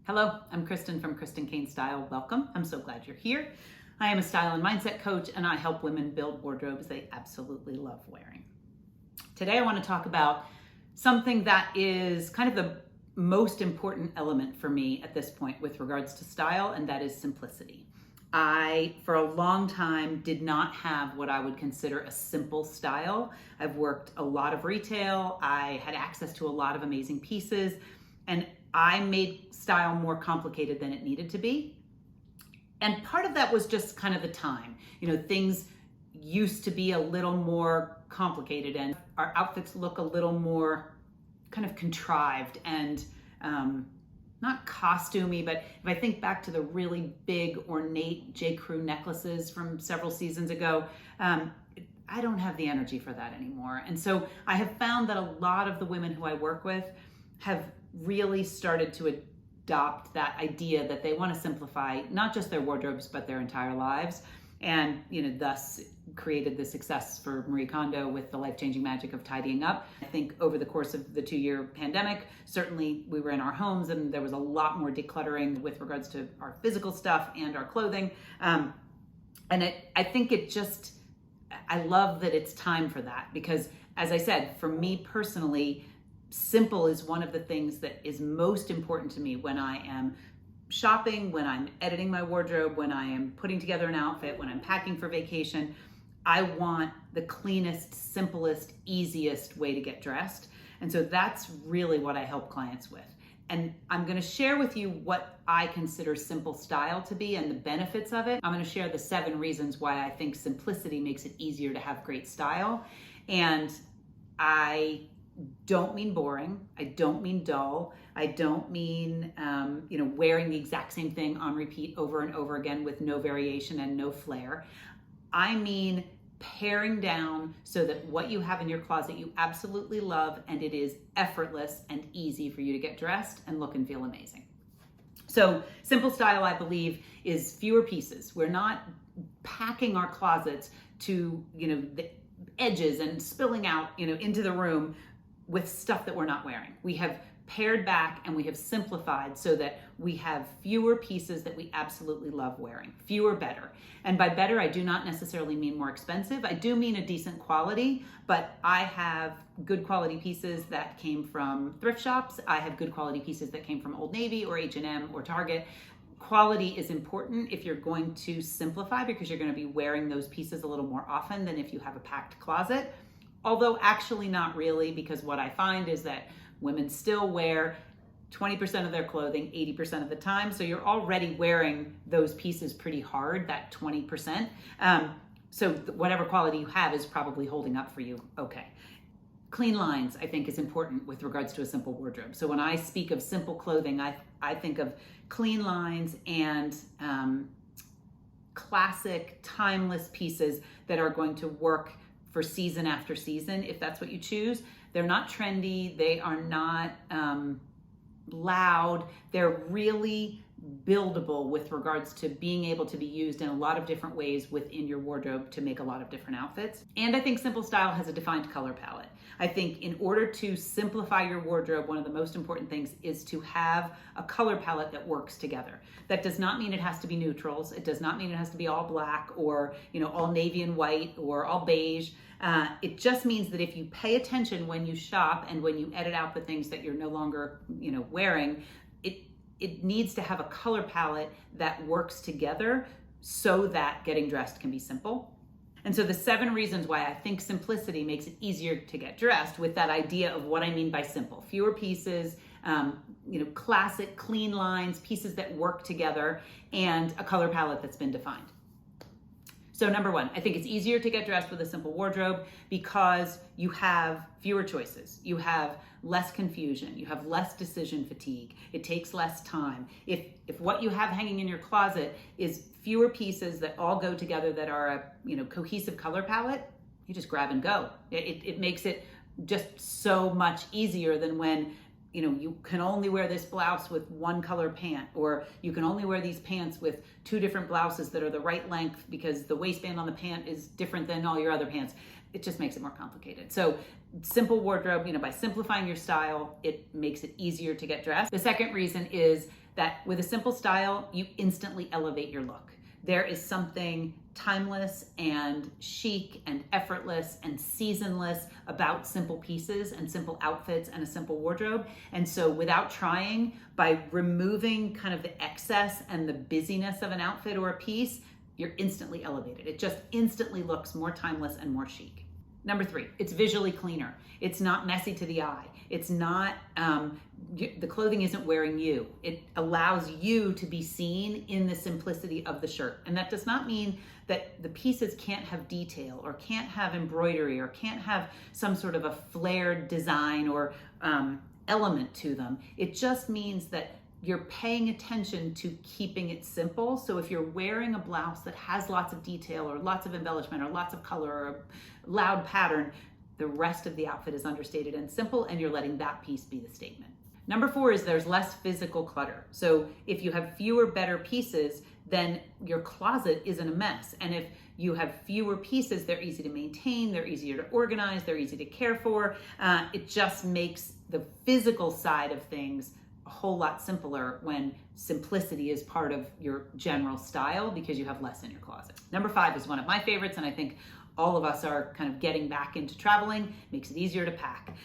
Hello, I'm Kristen from Kristen Cain Style. Welcome. I'm so glad you're here. I am a style and mindset coach, and I help women build wardrobes they absolutely love wearing. Today I want to talk about something that is kind of the most important element for me at this point with regards to style, and that is simplicity. I, for a long time, did not have what I would consider a simple style. I've worked a lot of retail. I had access to a lot of amazing pieces, and I made style more complicated than it needed to be. And part of that was just kind of the time. Things used to be a little more complicated and our outfits look a little more kind of contrived and not costumey, but if I think back to the really big ornate J. Crew necklaces from several seasons ago, I don't have the energy for that anymore. And so I have found that a lot of the women who I work with have really started to adopt that idea that they want to simplify not just their wardrobes, but their entire lives. And, thus created the success for Marie Kondo with the life-changing magic of tidying up. I think over the course of the 2-year pandemic, certainly we were in our homes and there was a lot more decluttering with regards to our physical stuff and our clothing. I love that it's time for that because, as I said, for me personally, simple is one of the things that is most important to me when I am shopping, when I'm editing my wardrobe, when I am putting together an outfit, when I'm packing for vacation. I want the cleanest, simplest, easiest way to get dressed. And so that's really what I help clients with. And I'm going to share with you what I consider simple style to be and the benefits of it. I'm going to share the 7 reasons why I think simplicity makes it easier to have great style. And I don't mean boring. I don't mean dull. I don't mean, wearing the exact same thing on repeat over and over again with no variation and no flair. I mean paring down so that what you have in your closet you absolutely love and it is effortless and easy for you to get dressed and look and feel amazing. So simple style, I believe, is fewer pieces. We're not packing our closets to, the edges and spilling out, into the room with stuff that we're not wearing. We have pared back and we have simplified so that we have fewer pieces that we absolutely love wearing. Fewer, better. And by better, I do not necessarily mean more expensive. I do mean a decent quality, but I have good quality pieces that came from thrift shops. I have good quality pieces that came from Old Navy or H&M or Target. Quality is important if you're going to simplify because you're going to be wearing those pieces a little more often than if you have a packed closet. Although actually not really, because what I find is that women still wear 20% of their clothing 80% of the time. So you're already wearing those pieces pretty hard, that 20%. So whatever quality you have is probably holding up for you okay. Clean lines, I think, is important with regards to a simple wardrobe. So when I speak of simple clothing, I think of clean lines and classic, timeless pieces that are going to work for season after season, if that's what you choose. They're not trendy. They are not loud. They're really buildable with regards to being able to be used in a lot of different ways within your wardrobe to make a lot of different outfits. And I think simple style has a defined color palette. I think in order to simplify your wardrobe, one of the most important things is to have a color palette that works together. That does not mean it has to be neutrals. It does not mean it has to be all black or, all navy and white or all beige. It just means that if you pay attention when you shop and when you edit out the things that you're no longer, wearing, it needs to have a color palette that works together so that getting dressed can be simple. And so the 7 reasons why I think simplicity makes it easier to get dressed with that idea of what I mean by simple. Fewer pieces, classic, clean lines, pieces that work together, and a color palette that's been defined. So number 1, I think it's easier to get dressed with a simple wardrobe because you have fewer choices. You have less confusion. You have less decision fatigue. It takes less time. If what you have hanging in your closet is fewer pieces that all go together that are a cohesive color palette, you just grab and go. It makes it just so much easier than when you can only wear this blouse with one color pant, or you can only wear these pants with 2 different blouses that are the right length because the waistband on the pant is different than all your other pants. it just makes it more complicated. So simple wardrobe, by simplifying your style, it makes it easier to get dressed. The second reason is that with a simple style, you instantly elevate your look. There is something timeless and chic and effortless and seasonless about simple pieces and simple outfits and a simple wardrobe. And so without trying, by removing kind of the excess and the busyness of an outfit or a piece, you're instantly elevated. It just instantly looks more timeless and more chic. Number 3, it's visually cleaner. It's not messy to the eye. It's not, the clothing isn't wearing you. It allows you to be seen in the simplicity of the shirt. And that does not mean that the pieces can't have detail or can't have embroidery or can't have some sort of a flared design or element to them. It just means that you're paying attention to keeping it simple. So if you're wearing a blouse that has lots of detail or lots of embellishment or lots of color or a loud pattern, the rest of the outfit is understated and simple, and you're letting that piece be the statement. Number 4 is there's less physical clutter. So if you have fewer better pieces, then your closet isn't a mess. And if you have fewer pieces, they're easy to maintain, they're easier to organize, they're easy to care for. It just makes the physical side of things a whole lot simpler when simplicity is part of your general style because you have less in your closet. Number 5 is one of my favorites, and I think all of us are kind of getting back into traveling, makes it easier to pack.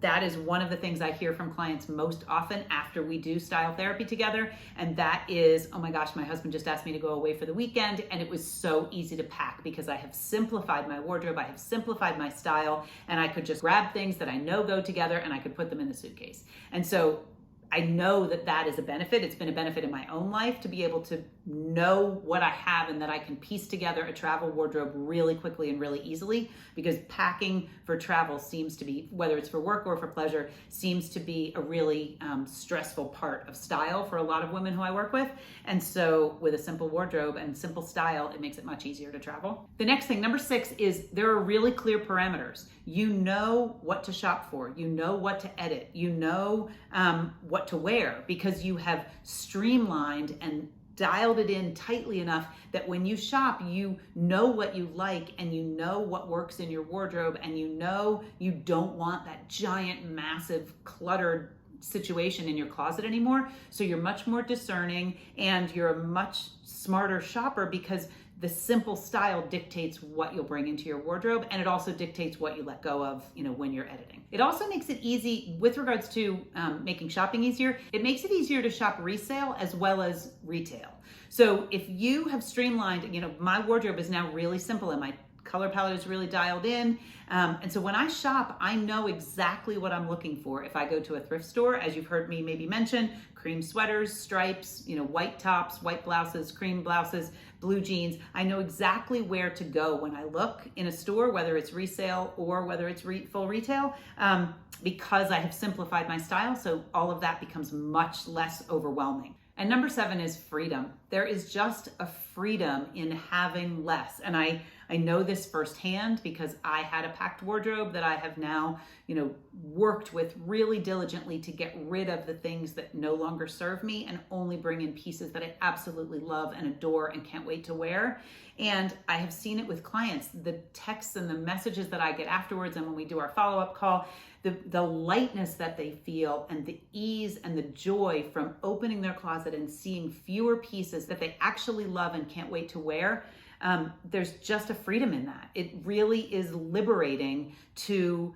That is one of the things I hear from clients most often after we do style therapy together, and that is, oh my gosh, my husband just asked me to go away for the weekend, and it was so easy to pack because I have simplified my wardrobe, I have simplified my style, and I could just grab things that I know go together and I could put them in the suitcase. And so I know that that is a benefit. It's been a benefit in my own life to be able to know what I have and that I can piece together a travel wardrobe really quickly and really easily, because packing for travel seems to be, whether it's for work or for pleasure, seems to be a really stressful part of style for a lot of women who I work with. And so with a simple wardrobe and simple style, it makes it much easier to travel. The next thing, number 6, is there are really clear parameters. You know what to shop for. You know what to edit. You know what to wear because you have streamlined and dialed it in tightly enough that when you shop, you know what you like and you know what works in your wardrobe, and you know you don't want that giant, massive, cluttered situation in your closet anymore. So you're much more discerning and you're a much smarter shopper because the simple style dictates what you'll bring into your wardrobe, and it also dictates what you let go of, when you're editing. It also makes it easy with regards to making shopping easier. It makes it easier to shop resale as well as retail. So if you have streamlined, my wardrobe is now really simple and my color palette is really dialed in. And so when I shop, I know exactly what I'm looking for. If I go to a thrift store, as you've heard me maybe mention, cream sweaters, stripes, white tops, white blouses, cream blouses, blue jeans, I know exactly where to go when I look in a store, whether it's resale or whether it's full retail, because I have simplified my style. So all of that becomes much less overwhelming. And number 7 is freedom. There is just a freedom in having less. And I know this firsthand because I had a packed wardrobe that I have now, worked with really diligently to get rid of the things that no longer serve me and only bring in pieces that I absolutely love and adore and can't wait to wear. And I have seen it with clients, the texts and the messages that I get afterwards and when we do our follow-up call, the lightness that they feel and the ease and the joy from opening their closet and seeing fewer pieces that they actually love and can't wait to wear. There's just a freedom in that. It really is liberating to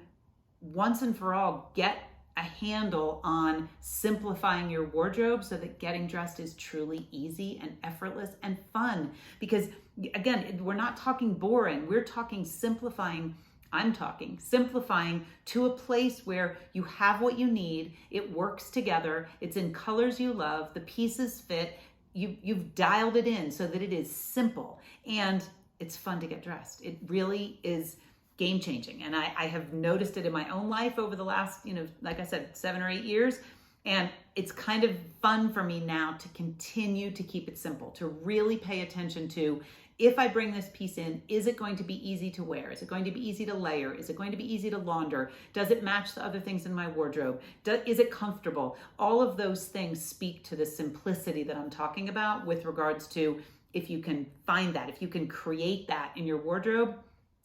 once and for all get a handle on simplifying your wardrobe so that getting dressed is truly easy and effortless and fun. Because again, we're not talking boring, we're talking simplifying. I'm talking simplifying to a place where you have what you need, it works together, it's in colors you love, the pieces fit, you've dialed it in so that it is simple and it's fun to get dressed. It really is game changing. And I have noticed it in my own life over the last, like I said, 7 or 8 years. And it's kind of fun for me now to continue to keep it simple, to really pay attention to, if I bring this piece in, is it going to be easy to wear? Is it going to be easy to layer? Is it going to be easy to launder? Does it match the other things in my wardrobe? Is it comfortable? All of those things speak to the simplicity that I'm talking about with regards to, if you can find that, if you can create that in your wardrobe,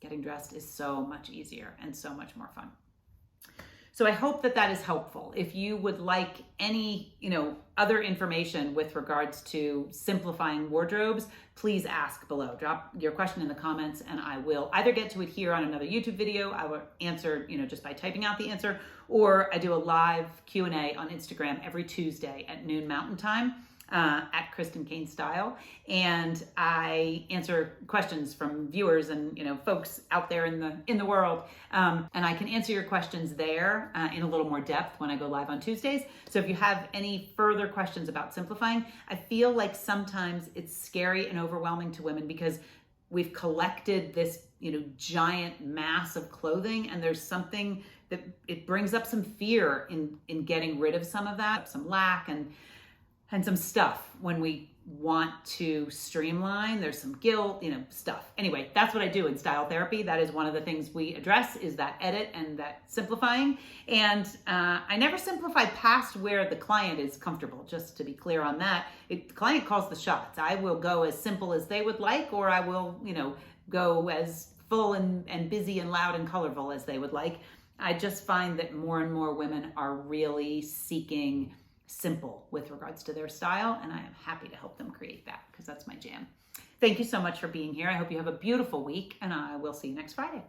getting dressed is so much easier and so much more fun. So I hope that that is helpful. If you would like any, other information with regards to simplifying wardrobes, please ask below. Drop your question in the comments and I will either get to it here on another YouTube video. I will answer, just by typing out the answer, or I do a live Q&A on Instagram every Tuesday at noon Mountain Time. At Kristen Cain Style, and I answer questions from viewers and folks out there in the world, and I can answer your questions there in a little more depth when I go live on Tuesdays. So if you have any further questions about simplifying, I feel like sometimes it's scary and overwhelming to women because we've collected this giant mass of clothing, and there's something that it brings up some fear in getting rid of some of that, some lack and some stuff when we want to streamline. There's some guilt, stuff. Anyway, that's what I do in style therapy. That is one of the things we address, is that edit and that simplifying. And I never simplify past where the client is comfortable, just to be clear on that. The client calls the shots. I will go as simple as they would like, or I will, go as full and busy and loud and colorful as they would like. I just find that more and more women are really seeking simple with regards to their style, and I am happy to help them create that because that's my jam. Thank you so much for being here. I hope you have a beautiful week, and I will see you next Friday.